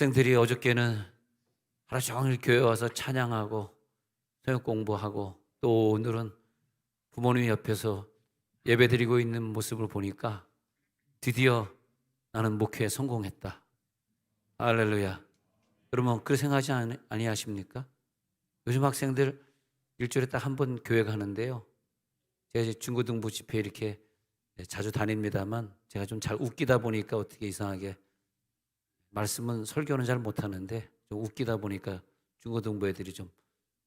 학생들이 어저께는 하루 종일 교회 와서 찬양하고 성역 공부하고 또 오늘은 부모님 옆에서 예배드리고 있는 모습을 보니까 드디어 나는 목회에 성공했다. 할렐루야. 여러분 그렇게 생각하지 아니하십니까? 요즘 학생들 일주일에 딱 한 번 교회 가는데요. 제가 이제 중고등부 집회 이렇게 자주 다닙니다만 제가 좀 잘 웃기다 보니까 어떻게 이상하게 말씀은 설교는 잘 못하는데 좀 웃기다 보니까 중고등부 애들이 좀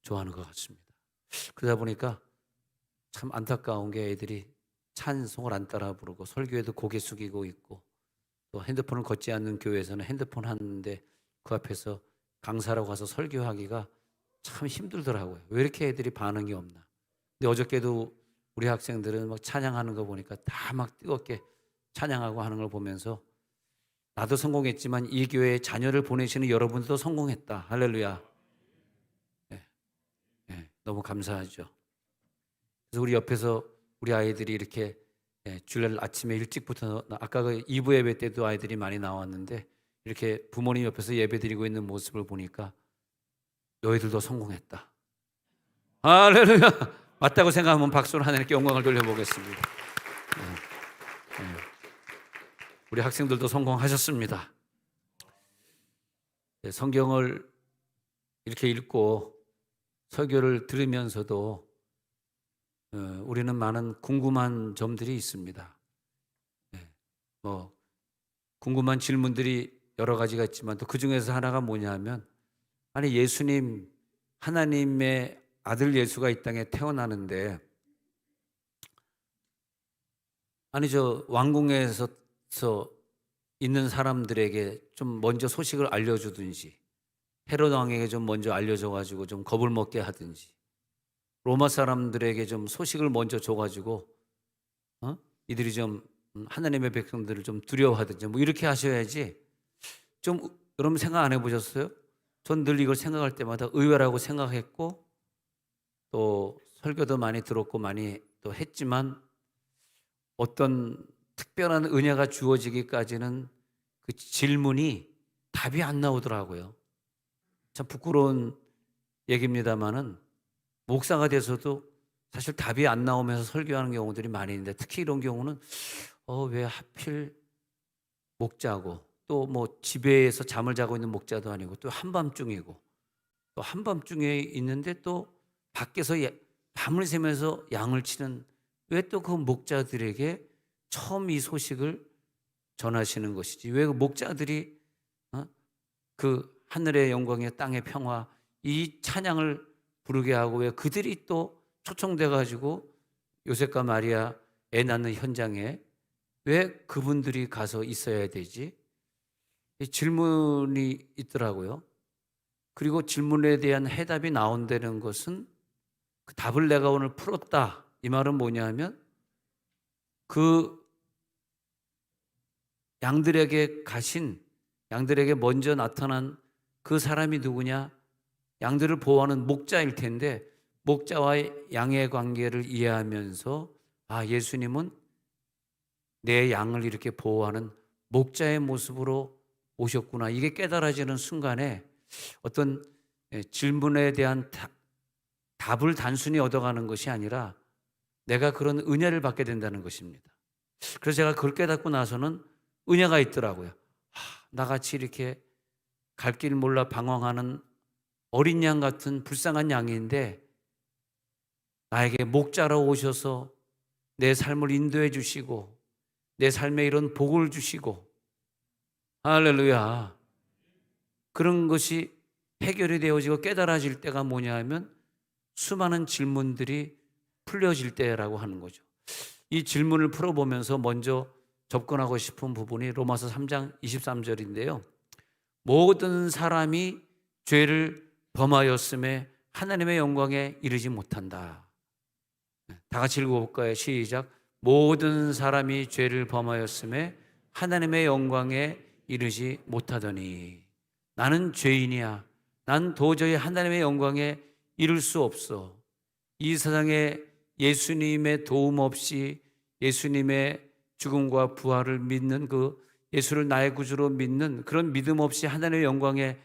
좋아하는 것 같습니다. 그러다 보니까 참 안타까운 게 애들이 찬송을 안 따라 부르고 설교에도 고개 숙이고 있고 또 핸드폰을 걷지 않는 교회에서는 핸드폰 하는데 그 앞에서 강사라고 가서 설교하기가 참 힘들더라고요. 왜 이렇게 애들이 반응이 없나. 근데 어저께도 우리 학생들은 막 찬양하는 거 보니까 다 막 뜨겁게 찬양하고 하는 걸 보면서 나도 성공했지만 이 교회에 자녀를 보내시는 여러분들도 성공했다. 할렐루야. 네, 네, 너무 감사하죠. 그래서 우리 옆에서 우리 아이들이 이렇게 주일 아침에 일찍부터 아까 그 2부 예배 때도 아이들이 많이 나왔는데 이렇게 부모님 옆에서 예배 드리고 있는 모습을 보니까 너희들도 성공했다. 할렐루야. 맞다고 생각하면 박수로 하나님께 영광을 돌려보겠습니다. 네, 네. 우리 학생들도 성공하셨습니다. 네, 성경을 이렇게 읽고 설교를 들으면서도 우리는 많은 궁금한 점들이 있습니다. 네, 뭐 궁금한 질문들이 여러 가지가 있지만 또 그 중에서 하나가 뭐냐면 아니 예수님 하나님의 아들 예수가 이 땅에 태어나는데 아니 저 왕궁에서 있는 사람들에게 좀 먼저 소식을 알려주든지 헤롯 왕에게 좀 먼저 알려줘가지고 좀 겁을 먹게 하든지 로마 사람들에게 좀 소식을 먼저 줘가지고 이들이 좀 하나님의 백성들을 좀 두려워하든지 뭐 이렇게 하셔야지. 좀 여러분 생각 안 해보셨어요? 전 늘 이걸 생각할 때마다 의외라고 생각했고 또 설교도 많이 들었고 많이 또 했지만 어떤 특별한 은혜가 주어지기까지는 그 질문이 답이 안 나오더라고요. 참 부끄러운 얘기입니다만은 목사가 돼서도 사실 답이 안 나오면서 설교하는 경우들이 많이 있는데 특히 이런 경우는 왜 하필 목자고 또 뭐 집에서 잠을 자고 있는 목자도 아니고 또 한밤중이고 또 한밤중에 있는데 또 밖에서 밤을 새면서 양을 치는 왜 또 그 목자들에게 처음 이 소식을 전하시는 것이지 왜 그 목자들이 그 하늘의 영광의 땅의 평화 이 찬양을 부르게 하고 왜 그들이 또 초청돼 가지고 요셉과 마리아 애 낳는 현장에 왜 그분들이 가서 있어야 되지? 이 질문이 있더라고요. 그리고 질문에 대한 해답이 나온다는 것은 그 답을 내가 오늘 풀었다. 이 말은 뭐냐면 그 양들에게 먼저 나타난 그 사람이 누구냐? 양들을 보호하는 목자일 텐데 목자와 양의 관계를 이해하면서 예수님은 내 양을 이렇게 보호하는 목자의 모습으로 오셨구나. 이게 깨달아지는 순간에 어떤 질문에 대한 답을 단순히 얻어가는 것이 아니라 내가 그런 은혜를 받게 된다는 것입니다. 그래서 제가 그걸 깨닫고 나서는 은혜가 있더라고요. 나같이 이렇게 갈 길 몰라 방황하는 어린 양 같은 불쌍한 양인데 나에게 목자로 오셔서 내 삶을 인도해 주시고 내 삶에 이런 복을 주시고 할렐루야. 그런 것이 해결이 되어지고 깨달아질 때가 뭐냐 하면 수많은 질문들이 풀려질 때라고 하는 거죠. 이 질문을 풀어보면서 먼저 접근하고 싶은 부분이 로마서 3장 23절인데요. 모든 사람이 죄를 범하였음에 하나님의 영광에 이르지 못한다. 다 같이 읽어볼까요? 시작. 모든 사람이 죄를 범하였음에 하나님의 영광에 이르지 못하더니 나는 죄인이야. 난 도저히 하나님의 영광에 이룰 수 없어. 이 세상에 예수님의 도움 없이 예수님의 죽음과 부활을 믿는 그 예수를 나의 구주로 믿는 그런 믿음 없이 하나님의 영광에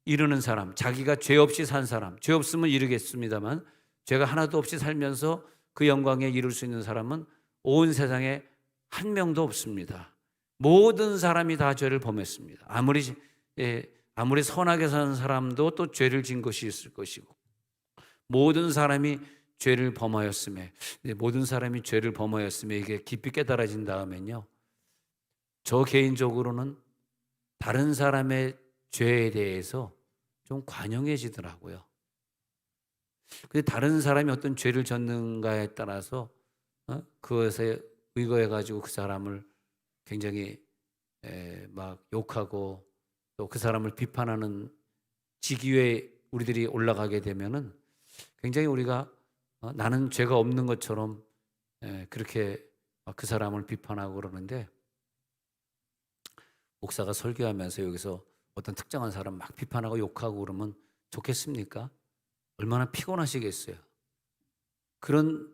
이르는 사람, 자기가 죄 없이 산 사람, 죄 없으면 이르겠습니다만 죄가 하나도 없이 살면서 그 영광에 이룰 수 있는 사람은 온 세상에 한 명도 없습니다. 모든 사람이 다 죄를 범했습니다. 아무리 선하게 사는 사람도 또 죄를 진 것이 있을 것이고, 모든 사람이 죄를 범하였음에, 모든 사람이 죄를 범하였음에 이게 깊이 깨달아진 다음엔요, 저 개인적으로는 다른 사람의 죄에 대해서 좀 관용해지더라고요. 근데 다른 사람이 어떤 죄를 졌는가에 따라서 그것에 의거해 가지고 그 사람을 굉장히 막 욕하고 또 그 사람을 비판하는 지기에 우리들이 올라가게 되면은 굉장히 우리가 나는 죄가 없는 것처럼 그렇게 그 사람을 비판하고 그러는데, 목사가 설교하면서 여기서 어떤 특정한 사람 막 비판하고 욕하고 그러면 좋겠습니까? 얼마나 피곤하시겠어요. 그런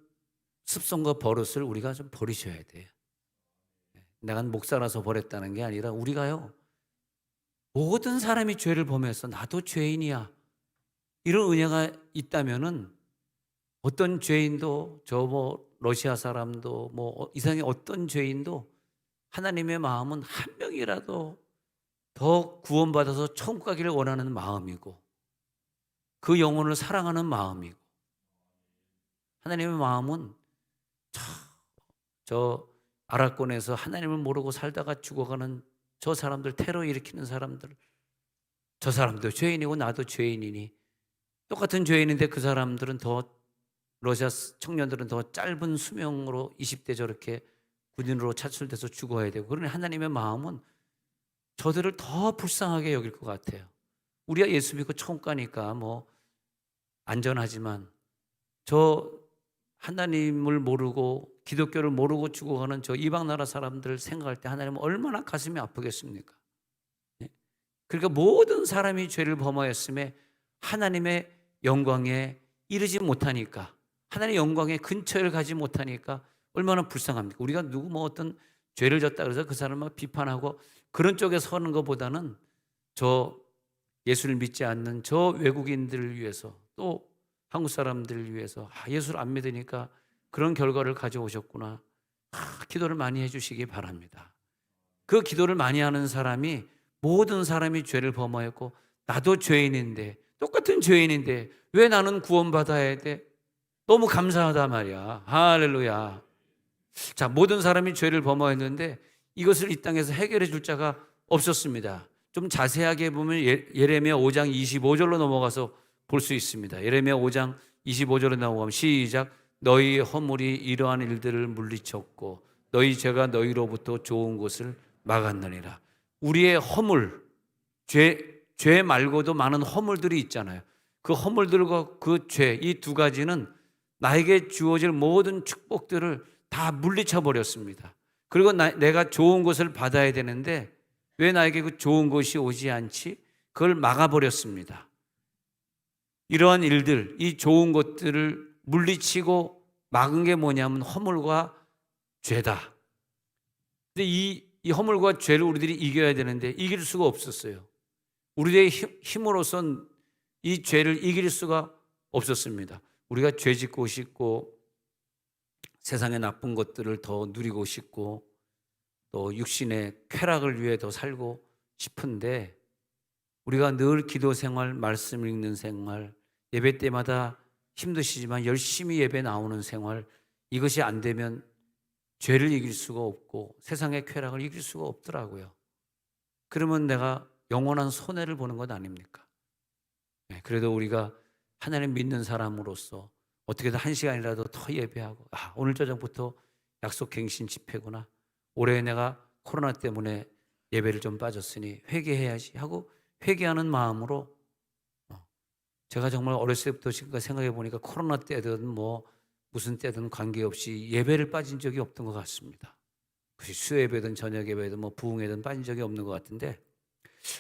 습성과 버릇을 우리가 좀 버리셔야 돼요. 내가 목사라서 버렸다는 게 아니라 우리가요, 모든 사람이 죄를 범해서 나도 죄인이야, 이런 은혜가 있다면은 어떤 죄인도, 러시아 사람도 이상의 어떤 죄인도 하나님의 마음은 한 명이라도 더 구원받아서 천국 가기를 원하는 마음이고, 그 영혼을 사랑하는 마음이고, 하나님의 마음은 저 아랍권에서 하나님을 모르고 살다가 죽어가는 저 사람들, 테러 일으키는 사람들, 저 사람도 죄인이고 나도 죄인이니 똑같은 죄인인데 그 사람들은 러시아 청년들은 더 짧은 수명으로 20대 저렇게 군인으로 차출돼서 죽어야 되고, 그러니 하나님의 마음은 저들을 더 불쌍하게 여길 것 같아요. 우리가 예수 믿고 천국 가니까 안전하지만 저 하나님을 모르고 기독교를 모르고 죽어가는 저 이방 나라 사람들 생각할 때 하나님은 얼마나 가슴이 아프겠습니까? 그러니까 모든 사람이 죄를 범하였음에 하나님의 영광에 이르지 못하니까, 하나님의 영광의 근처를 가지 못하니까 얼마나 불쌍합니까? 우리가 누구 어떤 죄를 졌다 그래서 그 사람을 비판하고 그런 쪽에 서는 것보다는 저 예수를 믿지 않는 저 외국인들을 위해서, 또 한국 사람들을 위해서 예수를 안 믿으니까 그런 결과를 가져오셨구나, 기도를 많이 해주시기 바랍니다. 그 기도를 많이 하는 사람이, 모든 사람이 죄를 범하였고 나도 죄인인데, 똑같은 죄인인데 왜 나는 구원받아야 돼? 너무 감사하다 말이야. 할렐루야. 자, 모든 사람이 죄를 범하였는데 이것을 이 땅에서 해결해 줄 자가 없었습니다. 좀 자세하게 보면 예레미야 5장 25절로 넘어가서 볼 수 있습니다. 예레미야 5장 25절로 넘어가면 시작. 너희 허물이 이러한 일들을 물리쳤고 너희 죄가 너희로부터 좋은 것을 막았느니라. 우리의 허물, 죄 말고도 많은 허물들이 있잖아요. 그 허물들과 그 죄, 이 두 가지는 나에게 주어질 모든 축복들을 다 물리쳐 버렸습니다. 그리고 내가 좋은 것을 받아야 되는데 왜 나에게 그 좋은 것이 오지 않지? 그걸 막아버렸습니다. 이러한 일들, 이 좋은 것들을 물리치고 막은 게 뭐냐면 허물과 죄다. 근데 이 허물과 죄를 우리들이 이겨야 되는데 이길 수가 없었어요. 우리의 힘으로선 이 죄를 이길 수가 없었습니다. 우리가 죄 짓고 싶고 세상의 나쁜 것들을 더 누리고 싶고 또 육신의 쾌락을 위해 더 살고 싶은데, 우리가 늘 기도 생활, 말씀 읽는 생활, 예배 때마다 힘드시지만 열심히 예배 나오는 생활, 이것이 안 되면 죄를 이길 수가 없고 세상의 쾌락을 이길 수가 없더라고요. 그러면 내가 영원한 손해를 보는 것 아닙니까? 그래도 우리가 하나님 믿는 사람으로서 어떻게든 1시간이라도 더 예배하고, 오늘 저녁부터 약속 갱신 집회구나, 올해 내가 코로나 때문에 예배를 좀 빠졌으니 회개해야지 하고 회개하는 마음으로, 제가 정말 어렸을 때부터 지금까지 생각해 보니까 코로나 때든 무슨 때든 관계없이 예배를 빠진 적이 없던 것 같습니다. 수요예배든 저녁 예배든 부흥회든 빠진 적이 없는 것 같은데,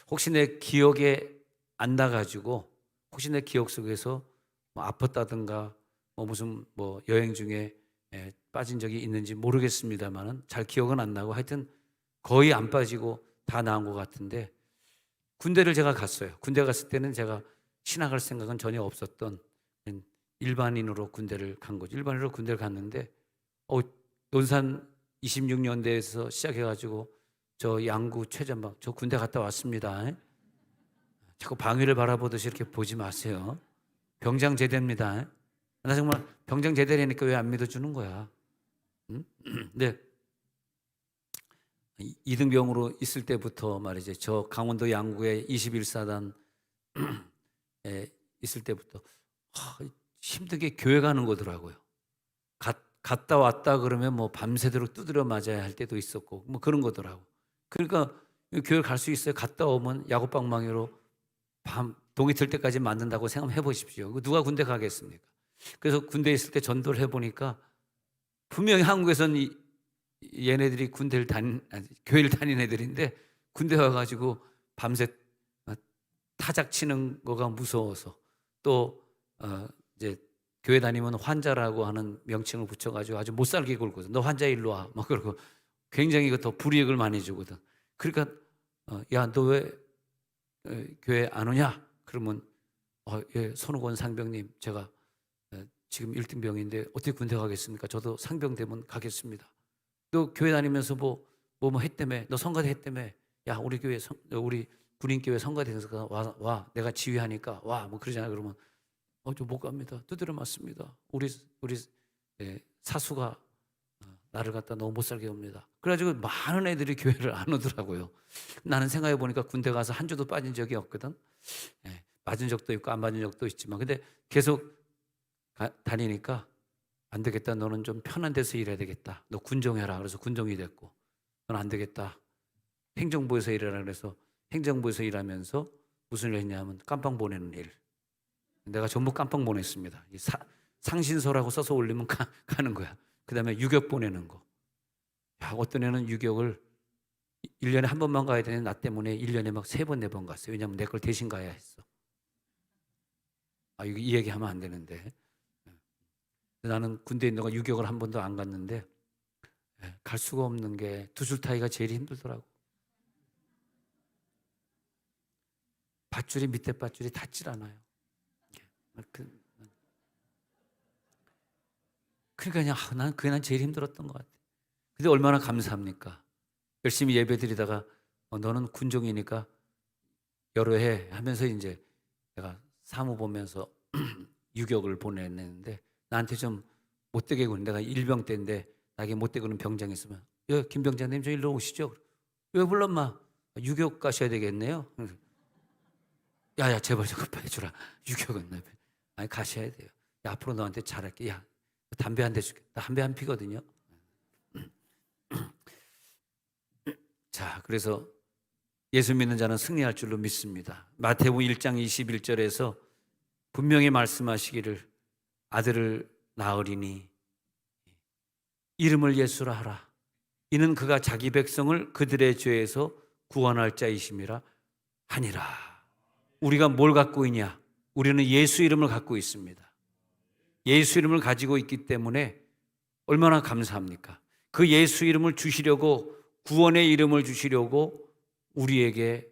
혹시 내 기억에 안 나가지고 혹시 내 기억 속에서 아팠다든가 무슨 여행 중에 빠진 적이 있는지 모르겠습니다만은 잘 기억은 안 나고, 하여튼 거의 안 빠지고 다 나은 것 같은데 군대를 제가 갔어요. 군대 갔을 때는 제가 신학할 생각은 전혀 없었던 일반인으로 군대를 간 거죠. 일반인으로 군대를 갔는데 논산 26년대에서 시작해가지고 저 양구 최전방 저 군대 갔다 왔습니다. 자꾸 방위를 바라보듯이 이렇게 보지 마세요. 병장 제대입니다. 나 정말 병장 제대라니까 왜 안 믿어주는 거야? 응? 네. 이등병으로 있을 때부터 말이죠. 저 강원도 양구의 21사단 있을 때부터 힘들게 교회 가는 거더라고요. 갔다 왔다 그러면 뭐 밤새도록 두드려 맞아야 할 때도 있었고 뭐 그런 거더라고. 그러니까 교회 갈 수 있어요. 갔다 오면 야구방망이로 밤 동이 들 때까지 맞는다고 생각해 보십시오. 누가 군대 가겠습니까? 그래서 군대에 있을 때 전도를 해보니까 분명히 한국에서는 얘네들이 교회를 다닌 애들인데 군대 와가지고 밤새 타작 치는 거가 무서워서 또 이제 교회 다니면 환자라고 하는 명칭을 붙여가지고 아주 못살게 굴거든. 너 환자 일로 와. 막 그러고 굉장히 더 불이익을 많이 주거든. 그러니까 야, 너 왜 교회 안 오냐? 그러면 예, 손오건 상병님 제가 지금 1등병인데 어떻게 군대 가겠습니까? 저도 상병 되면 가겠습니다. 너 교회 다니면서 뭐 했다며? 너 성가대 했다며? 야, 우리 교회 우리 군인교회 성가대에서 와. 내가 지휘하니까 와. 뭐 그러잖아. 그러면 저 못 갑니다. 두드려 맞습니다. 우리 사수가 나를 갖다 너무 못 살게 옵니다. 그래가지고 많은 애들이 교회를 안 오더라고요. 나는 생각해 보니까 군대 가서 한 주도 빠진 적이 없거든. 맞은 적도 있고 안 맞은 적도 있지만 근데 계속 다니니까 안 되겠다. 너는 좀 편한 데서 일해야 되겠다. 너 군종해라. 그래서 군종이 됐고 넌 안 되겠다. 행정부에서 일해라. 그래서 행정부에서 일하면서 무슨 일 했냐면 깜빵 보내는 일. 내가 전부 깜빵 보냈습니다. 상신서라고 써서 올리면 가는 거야. 그 다음에 유격 보내는 거. 야, 어떤 애는 유격을 1년에 한 번만 가야 되는 나 때문에 1년에 막 3번, 4번 갔어요. 왜냐하면 내 걸 대신 가야 했어. 이 얘기하면 안 되는데. 나는 군대에 있는 거 유격을 한 번도 안 갔는데 갈 수가 없는 게 두줄타기가 제일 힘들더라고. 밧줄이 밑에 밧줄이 닿질 않아요. 그러니까 난 그게 난 제일 힘들었던 것 같아. 근데 얼마나 감사합니까? 열심히 예배 드리다가 너는 군종이니까 여러 해 하면서 이제 내가 사무 보면서 유격을 보냈는데 나한테 좀 못되게 군 내가 일병 때인데 나에게 못되게 구는 병장이 있으면 김 병장님 저 일로 오시죠. 왜 불러 마? 유격 가셔야 되겠네요. 야야 제발 좀 해주라. 유격은 아니 가셔야 돼요. 야, 앞으로 너한테 잘할게. 야 담배 한 대 줄게. 나 담배 안 피거든요. 자, 그래서 예수 믿는 자는 승리할 줄로 믿습니다. 마태복음 1장 21절에서 분명히 말씀하시기를 아들을 낳으리니 이름을 예수라 하라. 이는 그가 자기 백성을 그들의 죄에서 구원할 자이심이라 하니라. 우리가 뭘 갖고 있냐? 우리는 예수 이름을 갖고 있습니다. 예수 이름을 가지고 있기 때문에 얼마나 감사합니까? 그 예수 이름을 주시려고 구원의 이름을 주시려고 우리에게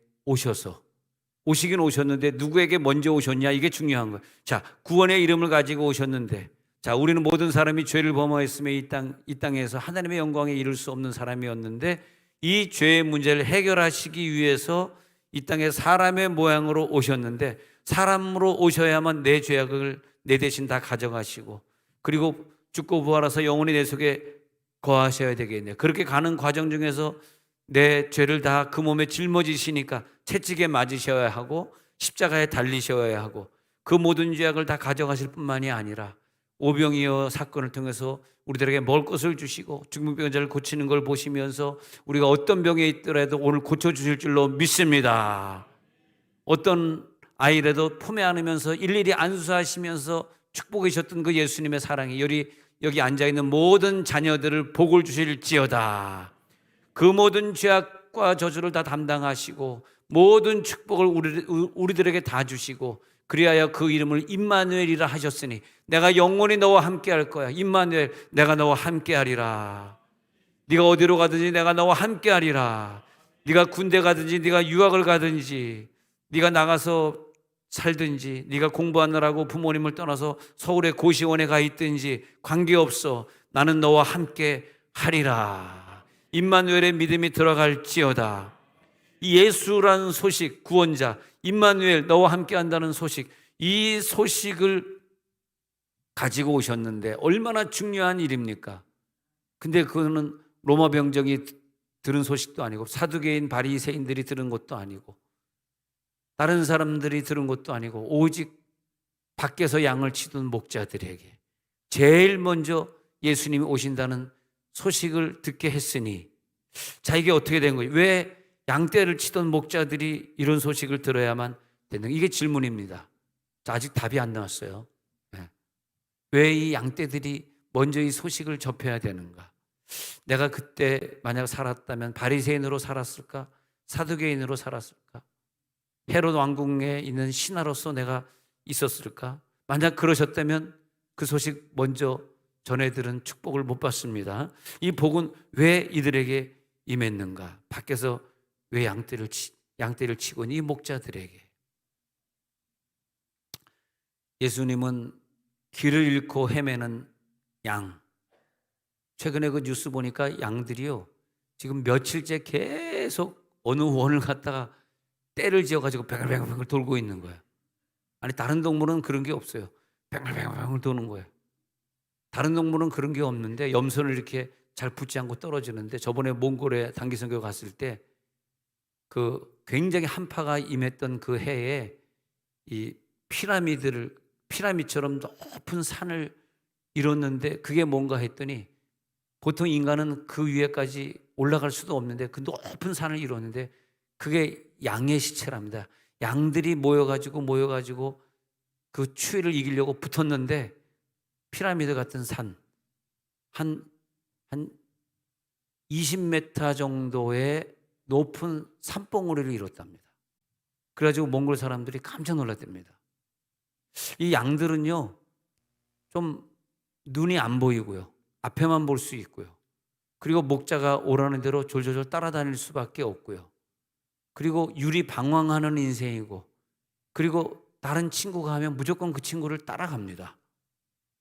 오시긴 오셨는데 누구에게 먼저 오셨냐? 이게 중요한 거예요. 자, 구원의 이름을 가지고 오셨는데 자, 우리는 모든 사람이 죄를 범하였으며 이 땅에서 하나님의 영광에 이를 수 없는 사람이었는데 이 죄의 문제를 해결하시기 위해서 이 땅에 사람의 모양으로 오셨는데 사람으로 오셔야만 내 죄악을 내 대신 다 가져가시고 그리고 죽고 부활하셔서 영원히 내 속에 거하셔야 되겠네요. 그렇게 가는 과정 중에서 내 죄를 다 그 몸에 짊어지시니까 채찍에 맞으셔야 하고 십자가에 달리셔야 하고 그 모든 죄악을 다 가져가실 뿐만이 아니라 오병이어 사건을 통해서 우리들에게 먹을 것을 주시고 중풍병자를 고치는 걸 보시면서 우리가 어떤 병에 있더라도 오늘 고쳐주실 줄로 믿습니다. 어떤 아이라도 품에 안으면서 일일이 안수하시면서 축복해 주셨던 그 예수님의 사랑이 여기 앉아있는 모든 자녀들을 복을 주실지어다. 그 모든 죄악과 저주를 다 담당하시고 모든 축복을 우리들에게 다 주시고 그리하여 그 이름을 임마누엘이라 하셨으니 내가 영원히 너와 함께 할 거야. 임마누엘, 내가 너와 함께 하리라. 네가 어디로 가든지 내가 너와 함께하리라. 네가 군대 가든지 네가 유학을 가든지 네가 나가서 살든지 네가 공부하느라고 부모님을 떠나서 서울의 고시원에 가 있든지 관계없어. 나는 너와 함께 하리라. 임마누엘의 믿음이 들어갈지어다. 이 예수라는 소식, 구원자 임마누엘 너와 함께 한다는 소식, 이 소식을 가지고 오셨는데 얼마나 중요한 일입니까? 근데 그거는 로마 병정이 들은 소식도 아니고 사두개인 바리새인들이 들은 것도 아니고 다른 사람들이 들은 것도 아니고 오직 밖에서 양을 치던 목자들에게 제일 먼저 예수님이 오신다는 소식을 듣게 했으니, 자, 이게 어떻게 된 거예요? 왜 양떼를 치던 목자들이 이런 소식을 들어야만 되는, 이게 질문입니다. 자, 아직 답이 안 나왔어요. 왜 이 양떼들이 먼저 이 소식을 접해야 되는가? 내가 그때 만약 살았다면 바리새인으로 살았을까? 사두개인으로 살았을까? 헤롯 왕궁에 있는 신하로서 내가 있었을까? 만약 그러셨다면 그 소식 먼저 전해들은 축복을 못 받습니다. 이 복은 왜 이들에게 임했는가? 밖에서 왜 양떼를 치고 이 목자들에게. 예수님은 길을 잃고 헤매는 양. 최근에 그 뉴스 보니까 양들이요, 지금 며칠째 계속 어느 원을 갖다가 떼를 지어가지고 뱅글뱅글 돌고 있는 거예요. 아니, 다른 동물은 그런 게 없어요. 뱅글뱅글 도는 거예요. 다른 동물은 그런 게 없는데 염소는 이렇게 잘 붙지 않고 떨어지는데, 저번에 몽골에 단기 선교 갔을 때 그 굉장히 한파가 임했던 그 해에 이 피라미드처럼 높은 산을 이뤘는데, 그게 뭔가 했더니 보통 인간은 그 위에까지 올라갈 수도 없는데 그 높은 산을 이뤘는데 그게 양의 시체랍니다. 양들이 모여가지고 그 추위를 이기려고 붙었는데 피라미드 같은 산, 한 20m 정도의 높은 산봉우리를 이뤘답니다. 그래가지고 몽골 사람들이 깜짝 놀랐답니다. 이 양들은요, 좀 눈이 안 보이고요, 앞에만 볼 수 있고요, 그리고 목자가 오라는 대로 졸졸졸 따라다닐 수밖에 없고요, 그리고 유리방황하는 인생이고, 그리고 다른 친구가 하면 무조건 그 친구를 따라갑니다.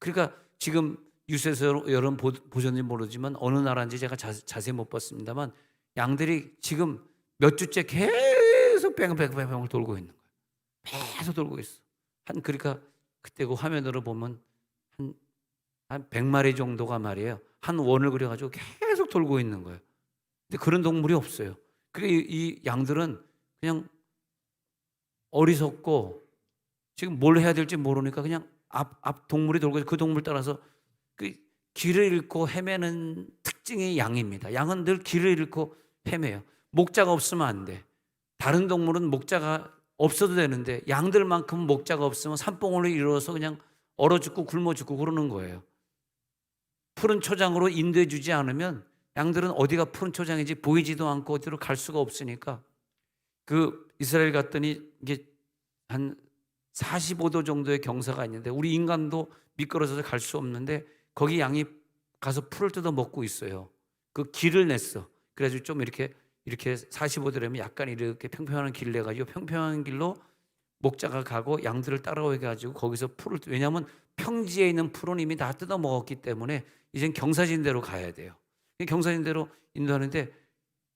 그러니까 지금 뉴스에서 여러분 보셨는지 모르지만 어느 나라인지 제가 자세히 못 봤습니다만 양들이 지금 몇 주째 계속 뺑뺑뺑뺑 돌고 있는 거예요. 계속 돌고 있어. 그러니까 그때 그 화면으로 보면 한 100마리 정도가 말이에요, 한 원을 그려가지고 계속 돌고 있는 거예요. 근데 그런 동물이 없어요. 그러니까 이 양들은 그냥 어리석고 지금 뭘 해야 될지 모르니까 그냥 앞 동물이 돌고 있어요. 그 동물 따라서 그 길을 잃고 헤매는 특징이 양입니다. 양은 늘 길을 잃고 헤매요. 목자가 없으면 안 돼. 다른 동물은 목자가 없어도 되는데 양들만큼 목자가 없으면 산봉우리를 이루어서 그냥 얼어 죽고 굶어 죽고 그러는 거예요. 푸른 초장으로 인도해 주지 않으면 양들은 어디가 푸른 초장인지 보이지도 않고 어디로 갈 수가 없으니까, 그 이스라엘 갔더니 이게 한 45도 정도의 경사가 있는데 우리 인간도 미끄러져서 갈 수 없는데 거기 양이 가서 풀을 뜯어 먹고 있어요. 그 길을 냈어. 그래가지고 좀 이렇게 45도라면 약간 이렇게 평평한 길을 내가지고 평평한 길로 목자가 가고 양들을 따라오게 해가지고 거기서 풀을, 왜냐하면 평지에 있는 풀은 이미 다 뜯어 먹었기 때문에 이젠 경사진대로 가야 돼요. 경사진대로 인도하는데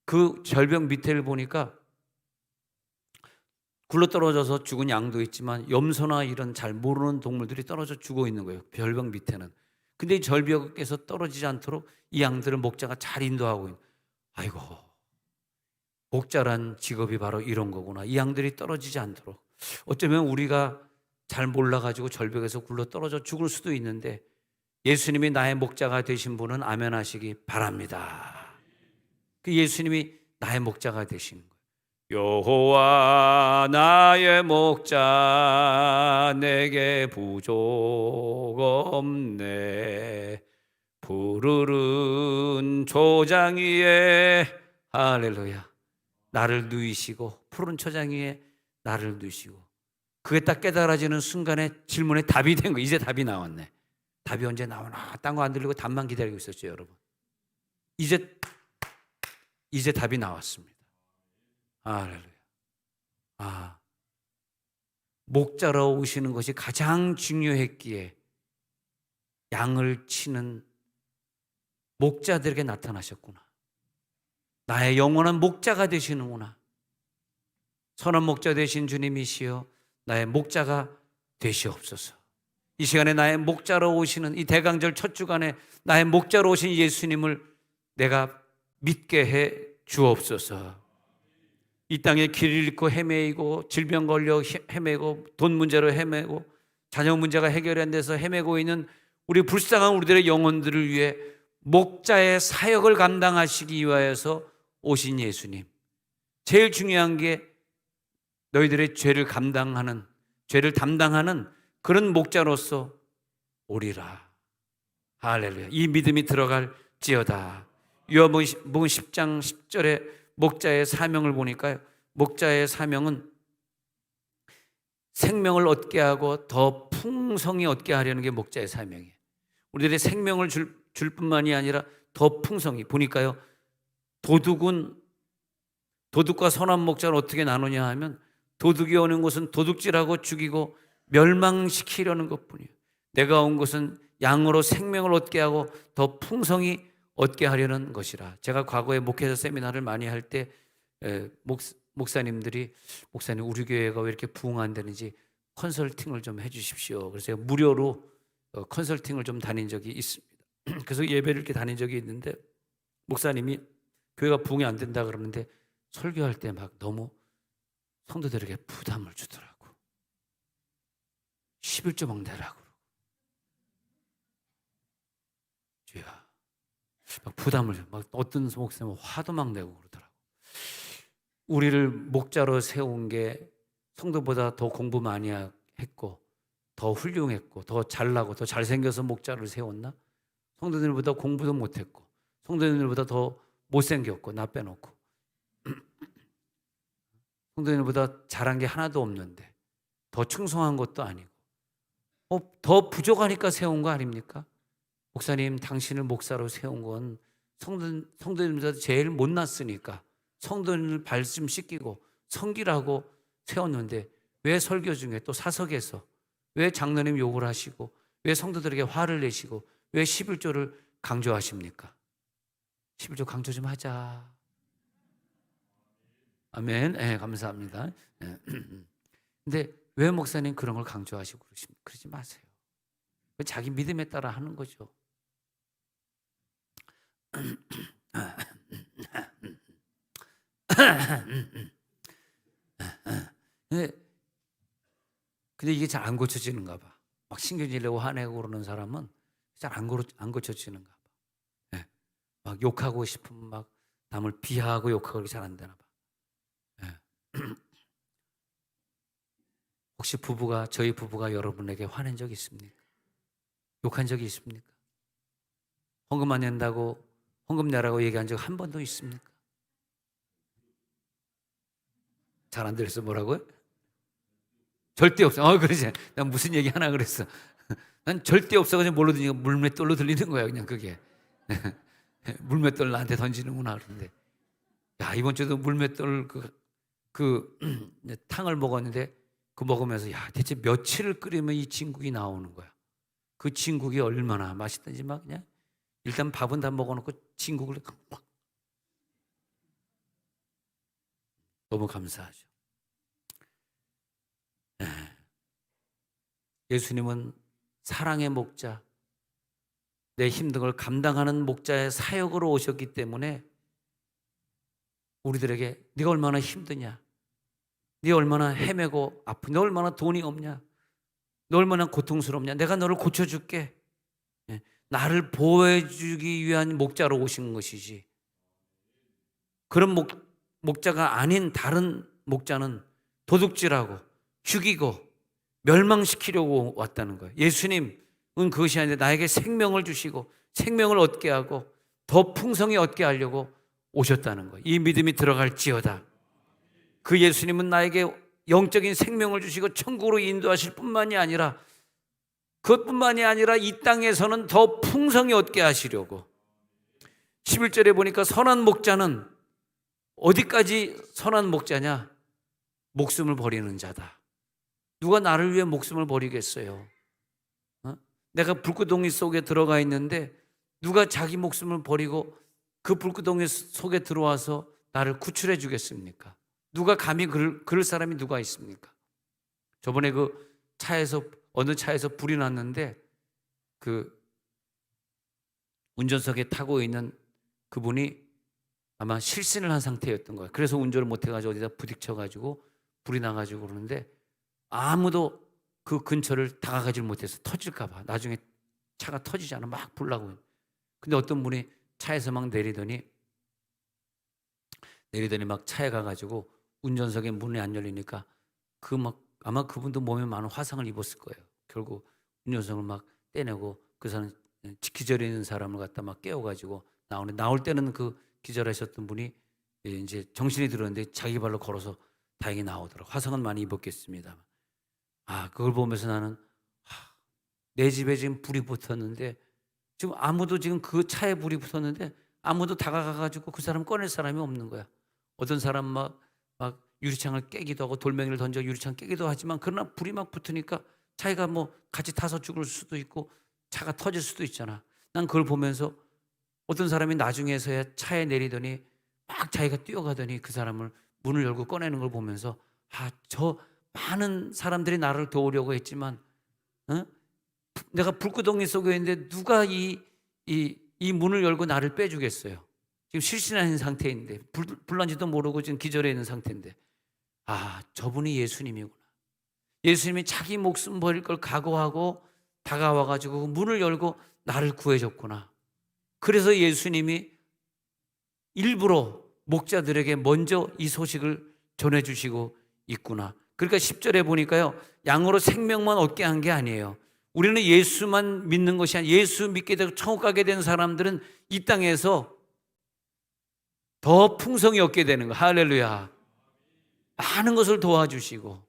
그 절벽 밑에를 보니까 굴러떨어져서 죽은 양도 있지만 염소나 이런 잘 모르는 동물들이 떨어져 죽어 있는 거예요, 절벽 밑에는. 근데 이 절벽에서 떨어지지 않도록 이 양들을 목자가 잘 인도하고 있는. 아이고, 목자란 직업이 바로 이런 거구나. 이 양들이 떨어지지 않도록. 어쩌면 우리가 잘 몰라가지고 절벽에서 굴러 떨어져 죽을 수도 있는데 예수님이 나의 목자가 되신 분은 아멘 하시기 바랍니다. 그 예수님이 나의 목자가 되신 거예요. 여호와 나의 목자, 내게 부족 없네. 푸르른 초장 위에, 할렐루야, 나를 누이시고, 푸른 초장 위에 나를 누이시고. 그게 딱 깨달아지는 순간에 질문에 답이 된 거. 이제 답이 나왔네. 답이 언제 나오나? 딴 거 안 들리고 답만 기다리고 있었죠, 여러분. 이제 이제 답이 나왔습니다. 할렐루야. 아, 목자로 오시는 것이 가장 중요했기에 양을 치는 목자들에게 나타나셨구나. 나의 영원한 목자가 되시는구나. 선한 목자 되신 주님이시여 나의 목자가 되시옵소서. 이 시간에 나의 목자로 오시는 이 대강절 첫 주간에 나의 목자로 오신 예수님을 내가 믿게 해 주옵소서. 이 땅에 길을 잃고 헤매이고 질병 걸려 헤매고 돈 문제로 헤매고 자녀 문제가 해결이 안 돼서 헤매고 있는 우리 불쌍한 우리들의 영혼들을 위해 목자의 사역을 감당하시기 위하여서 오신 예수님. 제일 중요한 게 너희들의 죄를 감당하는, 죄를 담당하는 그런 목자로서 오리라. 할렐루야. 이 믿음이 들어갈지어다. 요한복음 10장 10절에 목자의 사명을 보니까요, 목자의 사명은 생명을 얻게 하고 더 풍성히 얻게 하려는 게 목자의 사명이에요. 우리들의 생명을 줄 뿐만이 아니라 더 풍성히. 보니까요, 도둑과 선한 목자를 어떻게 나누냐 하면 도둑이 오는 것은 도둑질하고 죽이고 멸망시키려는 것뿐이에요. 내가 온 것은 양으로 생명을 얻게 하고 더 풍성히 얻게 하려는 것이라. 제가 과거에 목회자 세미나를 많이 할 때 목사님들이 목사님 우리 교회가 왜 이렇게 부흥 안 되는지 컨설팅을 좀 해 주십시오. 그래서 제가 무료로 컨설팅을 좀 다닌 적이 있습니다. 그래서 예배를 이렇게 다닌 적이 있는데 목사님이 교회가 부흥이 안 된다 그러는데 설교할 때 막 너무 성도들에게 부담을 주더라고. 11조 막 내라고. 주야. 막 부담을, 막 어떤 목사님은 화도 막 내고 그러더라고. 우리를 목자로 세운 게 성도보다 더 공부 많이 했고 더 훌륭했고 더 잘나고 더 잘생겨서 목자를 세웠나? 성도들보다 공부도 못했고 성도들보다 더 못생겼고 나 빼놓고 성도들보다 잘한 게 하나도 없는데 더 충성한 것도 아니고 더 부족하니까 세운 거 아닙니까? 목사님 당신을 목사로 세운 건 성도들보다 제일 못났으니까 성도들을 발심시키고 섬기라고 세웠는데 왜 설교 중에 또 사석에서 왜 장로님 욕을 하시고 왜 성도들에게 화를 내시고 왜 11조를 강조하십니까? 11조 강조 좀 하자. 아멘. 네, 감사합니다. 네. 근데 왜 목사님 그런 걸 강조하시고 그러십니까? 그러지 마세요. 자기 믿음에 따라 하는 거죠. 근데 이게 잘 안 고쳐지는가 봐. 막 신경질내고 화내고 그러는 사람은 잘 안 고쳐지는가 봐. 네. 막 욕하고 싶으면 막 남을 비하하고 욕하고 잘 안 되나 봐. 네. 혹시 저희 부부가 여러분에게 화낸 적 있습니까? 욕한 적이 있습니까? 헌금 안 낸다고 헌금 내라고 얘기한 적 한 번도 있습니까? 잘 안 들렸어. 뭐라고요? 절대 없어. 그러지. 난 무슨 얘기 하나 그랬어. 난 절대 없어가지고 뭘로 물맷돌로 들리는 거야. 그냥 그게. 물맷돌 나한테 던지는구나. 그런데 야, 이번 주도 물맷돌 탕을 먹었는데 그 먹으면서 야, 대체 며칠을 끓이면 이 진국이 나오는 거야. 그 진국이 얼마나 맛있든지 막 그냥 일단 밥은 다 먹어놓고 진국을 막 너무 감사하죠. 예수님은 사랑의 목자, 내 힘든 걸 감당하는 목자의 사역으로 오셨기 때문에 우리들에게 네가 얼마나 힘드냐, 네 얼마나 헤매고 아프냐, 너 얼마나 돈이 없냐, 너 얼마나 고통스럽냐, 내가 너를 고쳐줄게. 나를 보호해주기 위한 목자로 오신 것이지, 그런 목자가 아닌 다른 목자는 도둑질하고 죽이고 멸망시키려고 왔다는 거예요. 예수님은 그것이 아닌데 나에게 생명을 주시고 생명을 얻게 하고 더 풍성히 얻게 하려고 오셨다는 거예요. 이 믿음이 들어갈지어다. 그 예수님은 나에게 영적인 생명을 주시고 천국으로 인도하실 뿐만이 아니라 그것뿐만이 아니라 이 땅에서는 더 풍성히 얻게 하시려고. 11절에 보니까 선한 목자는 어디까지 선한 목자냐? 목숨을 버리는 자다. 누가 나를 위해 목숨을 버리겠어요? 내가 불구덩이 속에 들어가 있는데 누가 자기 목숨을 버리고 그 불구덩이 속에 들어와서 나를 구출해 주겠습니까? 누가 감히 그럴 사람이 누가 있습니까? 저번에 그 차에서, 어느 차에서 불이 났는데 그 운전석에 타고 있는 그분이 아마 실신을 한 상태였던 거예요. 그래서 운전을 못해가지고 어디다 부딪혀가지고 불이 나가지고 그러는데 아무도 그 근처를 다가가질 못해서 터질까봐 나중에 차가 터지지 않아 막 불나고. 근데 어떤 분이 차에서 막 내리더니 막 차에 가가지고 운전석에 문이 안 열리니까 아마 그분도 몸에 많은 화상을 입었을 거예요. 결국 운전석을 막 떼내고 그 사람 기절해 있는 사람을 갖다 막 깨워가지고 나올 때는 그 기절하셨던 분이 이제 정신이 들었는데 자기 발로 걸어서 다행히 나오더라고. 화상은 많이 입었겠습니다. 그걸 보면서 나는 내 집에 지금 불이 붙었는데 지금 아무도 지금 그 차에 불이 붙었는데 아무도 다가가가지고 그 사람 꺼낼 사람이 없는 거야. 어떤 사람 막 유리창을 깨기도 하고 돌멩이를 던져 유리창 깨기도 하지만 그러나 불이 막 붙으니까 자기가 뭐 같이 타서 죽을 수도 있고 차가 터질 수도 있잖아. 난 그걸 보면서 어떤 사람이 나중에서야 차에 내리더니 막 자기가 뛰어가더니 그 사람을 문을 열고 꺼내는 걸 보면서 저 많은 사람들이 나를 도우려고 했지만 내가 불구덩이 속에 있는데 누가 이 문을 열고 나를 빼주겠어요. 지금 실신한 상태인데 불난지도 모르고 지금 기절해 있는 상태인데 저분이 예수님이구나. 예수님이 자기 목숨 버릴 걸 각오하고 다가와가지고 문을 열고 나를 구해줬구나. 그래서 예수님이 일부러 목자들에게 먼저 이 소식을 전해주시고 있구나. 그러니까 10절에 보니까요, 양으로 생명만 얻게 한 게 아니에요. 우리는 예수만 믿는 것이 아니라 예수 믿게 되고 천국 가게 된 사람들은 이 땅에서 더 풍성히 얻게 되는 거. 할렐루야. 많은 것을 도와주시고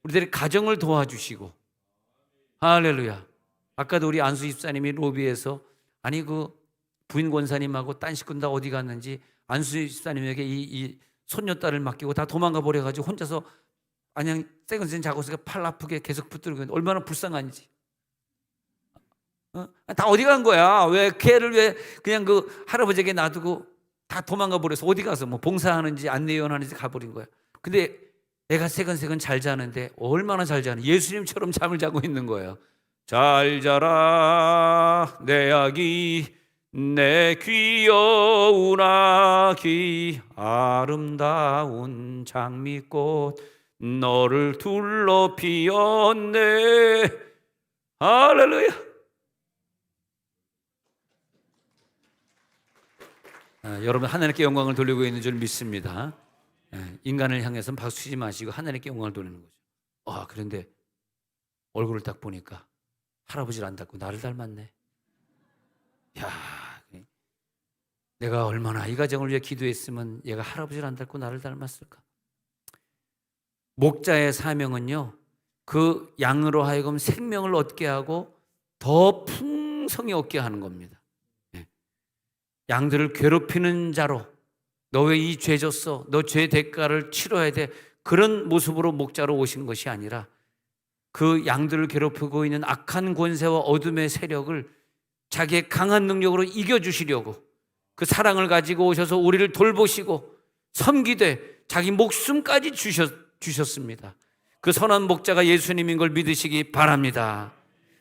우리들의 가정을 도와주시고. 할렐루야. 아까도 우리 안수 집사님이 로비에서 그 부인 권사님하고 딴 식구는 다 어디 갔는지 안수 집사님에게 이 손녀딸을 맡기고 다 도망가 버려가지고 혼자서 그냥 세근센 자고서 팔 아프게 계속 붙들고 있는데 얼마나 불쌍한지. 다 어디 간 거야? 왜 걔를 왜 그냥 그 할아버지에게 놔두고 다 도망가 버려서 어디 가서 뭐 봉사하는지 안내위원 하는지 가버린 거야. 근데 내가 세근세근 잘 자는데 얼마나 잘 자는, 예수님처럼 잠을 자고 있는 거예요. 잘 자라 내 아기, 내 귀여운 아기, 아름다운 장미꽃 너를 둘러 피었네. 할렐루야. 여러분 하나님께 영광을 돌리고 있는 줄 믿습니다. 인간을 향해서는 박수 치지 마시고 하나님께 영광을 돌리는 거죠. 그런데 얼굴을 딱 보니까 할아버지를 안 닮고 나를 닮았네. 내가 얼마나 이 가정을 위해 기도했으면 얘가 할아버지를 안 닮고 나를 닮았을까. 목자의 사명은요, 그 양으로 하여금 생명을 얻게 하고 더 풍성히 얻게 하는 겁니다. 양들을 괴롭히는 자로, 너 왜 이 죄 졌어? 너 죄 대가를 치러야 돼. 그런 모습으로 목자로 오신 것이 아니라 그 양들을 괴롭히고 있는 악한 권세와 어둠의 세력을 자기의 강한 능력으로 이겨주시려고 그 사랑을 가지고 오셔서 우리를 돌보시고 섬기되 자기 목숨까지 주셨습니다. 그 선한 목자가 예수님인 걸 믿으시기 바랍니다.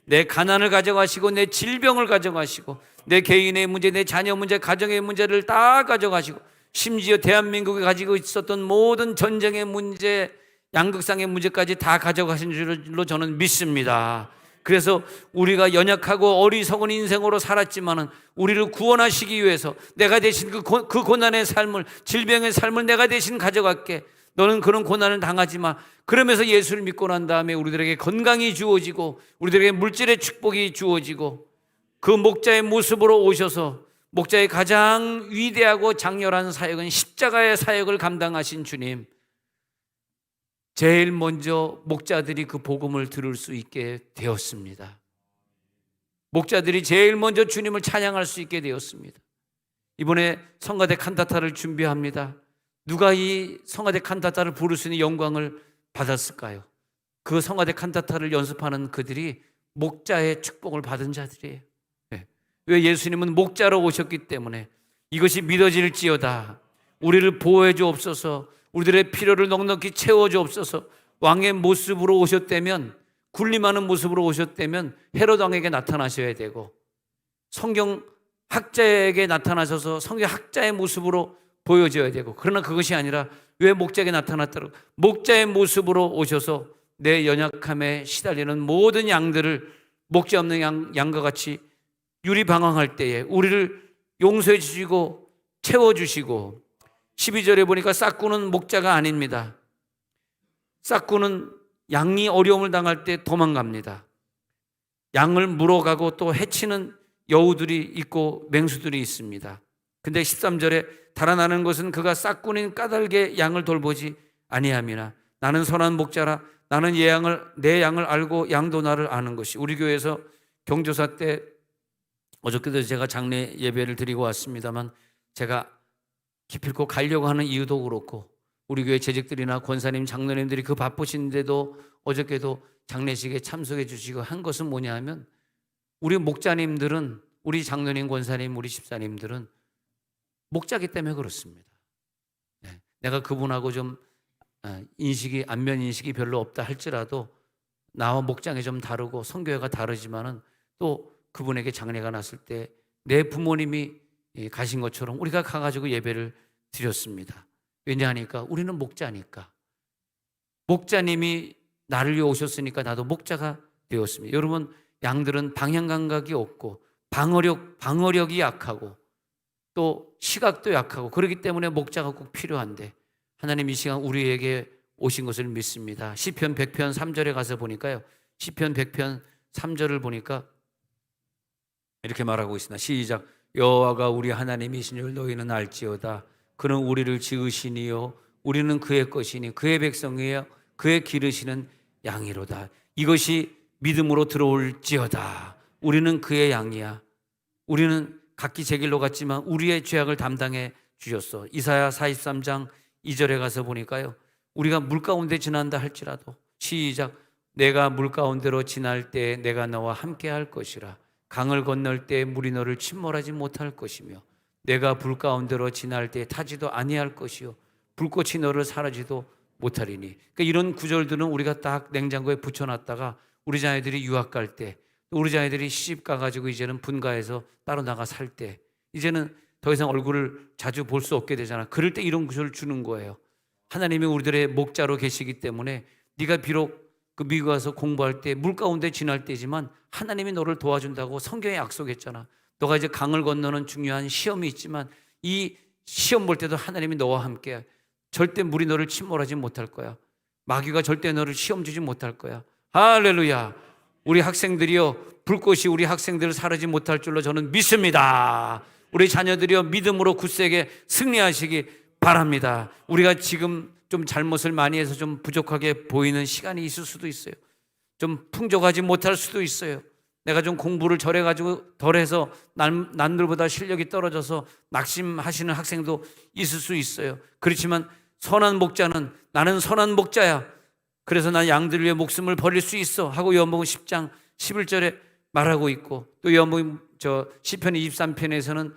내 가난을 가져가시고 내 질병을 가져가시고 내 개인의 문제, 내 자녀 문제, 가정의 문제를 다 가져가시고 심지어 대한민국이 가지고 있었던 모든 전쟁의 문제, 양극상의 문제까지 다 가져가신 줄로 저는 믿습니다. 그래서 우리가 연약하고 어리석은 인생으로 살았지만은 우리를 구원하시기 위해서 내가 대신 그 고난의 삶을, 질병의 삶을 내가 대신 가져갈게. 너는 그런 고난을 당하지 마. 그러면서 예수를 믿고 난 다음에 우리들에게 건강이 주어지고 우리들에게 물질의 축복이 주어지고 그 목자의 모습으로 오셔서 목자의 가장 위대하고 장렬한 사역은 십자가의 사역을 감당하신 주님, 제일 먼저 목자들이 그 복음을 들을 수 있게 되었습니다. 목자들이 제일 먼저 주님을 찬양할 수 있게 되었습니다. 이번에 성가대 칸타타를 준비합니다. 누가 이 성화대 칸타타를 부를 수 있는 영광을 받았을까요? 그 성화대 칸타타를 연습하는 그들이 목자의 축복을 받은 자들이에요. 왜? 예수님은 목자로 오셨기 때문에 이것이 믿어질지어다. 우리를 보호해 주옵소서. 우리들의 필요를 넉넉히 채워 주옵소서. 왕의 모습으로 오셨다면, 군림하는 모습으로 오셨다면 헤롯 왕에게 나타나셔야 되고, 성경 학자에게 나타나셔서 성경 학자의 모습으로 보여줘야 되고, 그러나 그것이 아니라 왜 목자에게 나타났다고? 목자의 모습으로 오셔서 내 연약함에 시달리는 모든 양들을 목자 없는 양과 같이 유리방황할 때에 우리를 용서해 주시고 채워주시고, 12절에 보니까 싹구는 목자가 아닙니다. 싹구는 양이 어려움을 당할 때 도망갑니다. 양을 물어가고 또 해치는 여우들이 있고 맹수들이 있습니다. 근데 13절에 달아나는 것은 그가 싹구는 까닭에 양을 돌보지 아니함이나 나는 선한 목자라 나는 내 양을 알고 양도 나를 아는 것이. 우리 교회에서 경조사 때 어저께도 제가 장례 예배를 드리고 왔습니다만, 제가 기필코 가려고 하는 이유도 그렇고 우리 교회 재직들이나 권사님, 장로님들이 그 바쁘신데도 어저께도 장례식에 참석해 주시고 한 것은 뭐냐 하면, 우리 목자님들은, 우리 장로님, 권사님, 우리 집사님들은 목자기 때문에 그렇습니다. 내가 그분하고 좀 안면 인식이 별로 없다 할지라도 나와 목장이 좀 다르고 성교회가 다르지만은 또 그분에게 장례가 났을 때 내 부모님이 가신 것처럼 우리가 가가지고 예배를 드렸습니다. 왜냐하니까 우리는 목자니까. 목자님이 나를 위해 오셨으니까 나도 목자가 되었습니다. 여러분, 양들은 방향 감각이 없고 방어력이 약하고 또 시각도 약하고 그렇기 때문에 목자가 꼭 필요한데, 하나님 이 시간 우리에게 오신 것을 믿습니다. 시편 100편 3절에 가서 보니까요, 시편 100편 3절을 보니까 이렇게 말하고 있습니다. 시작. 여호와가 우리 하나님이신 줄 너희는 알지어다. 그는 우리를 지으시니요 우리는 그의 것이니 그의 백성이요 그의 기르시는 양이로다. 이것이 믿음으로 들어올지어다. 우리는 그의 양이야. 우리는 각기 제 길로 갔지만 우리의 죄악을 담당해 주셨어. 이사야 43장 2절에 가서 보니까요, 우리가 물 가운데 지난다 할지라도, 시작. 내가 물 가운데로 지날 때 내가 너와 함께 할 것이라. 강을 건널 때 물이 너를 침몰하지 못할 것이며 내가 불 가운데로 지날 때 타지도 아니할 것이요 불꽃이 너를 사라지도 못하리니. 그러니까 이런 구절들은 우리가 딱 냉장고에 붙여놨다가 우리 자녀들이 유학 갈 때, 우리 자녀들이 시집 가가지고 이제는 분가해서 따로 나가 살 때, 이제는 더 이상 얼굴을 자주 볼 수 없게 되잖아. 그럴 때 이런 구절을 주는 거예요. 하나님이 우리들의 목자로 계시기 때문에 네가 비록 그 미국 가서 공부할 때 물 가운데 지날 때지만 하나님이 너를 도와준다고 성경에 약속했잖아. 너가 이제 강을 건너는 중요한 시험이 있지만 이 시험 볼 때도 하나님이 너와 함께, 절대 물이 너를 침몰하지 못할 거야. 마귀가 절대 너를 시험 주지 못할 거야. 할렐루야. 우리 학생들이요, 불꽃이 우리 학생들을 사르지 못할 줄로 저는 믿습니다. 우리 자녀들이요, 믿음으로 굳세게 승리하시기 바랍니다. 우리가 지금 좀 잘못을 많이 해서 좀 부족하게 보이는 시간이 있을 수도 있어요. 좀 풍족하지 못할 수도 있어요. 내가 좀 공부를 덜해가지고 덜해서 남들보다 실력이 떨어져서 낙심하시는 학생도 있을 수 있어요. 그렇지만 선한 목자는, 나는 선한 목자야, 그래서 난 양들을 위해 목숨을 버릴 수 있어 하고 요한복음 10장 11절에 말하고 있고, 또 요한복음 시편 23편에서는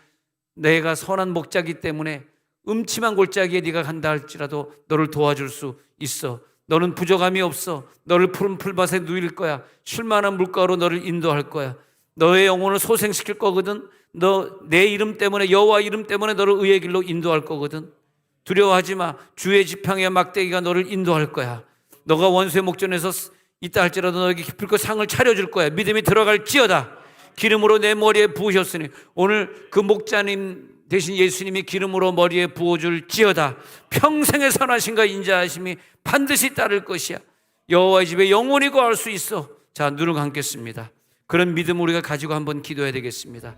내가 선한 목자이기 때문에 음침한 골짜기에 네가 간다 할지라도 너를 도와줄 수 있어. 너는 부족함이 없어. 너를 푸른 풀밭에 누일 거야. 쉴만한 물가로 너를 인도할 거야. 너의 영혼을 소생시킬 거거든. 너 내 이름 때문에, 여호와 이름 때문에 너를 의의 길로 인도할 거거든. 두려워하지 마. 주의 지팡이와 막대기가 너를 인도할 거야. 너가 원수의 목전에서 있다 할지라도 너에게 기필코 상을 차려줄 거야. 믿음이 들어갈지어다. 기름으로 내 머리에 부으셨으니, 오늘 그 목자님 대신 예수님이 기름으로 머리에 부어줄지어다. 평생의 선하심과 인자하심이 반드시 따를 것이야. 여호와의 집에 영원히 거할 수 있어. 자, 눈을 감겠습니다. 그런 믿음 우리가 가지고 한번 기도해야 되겠습니다.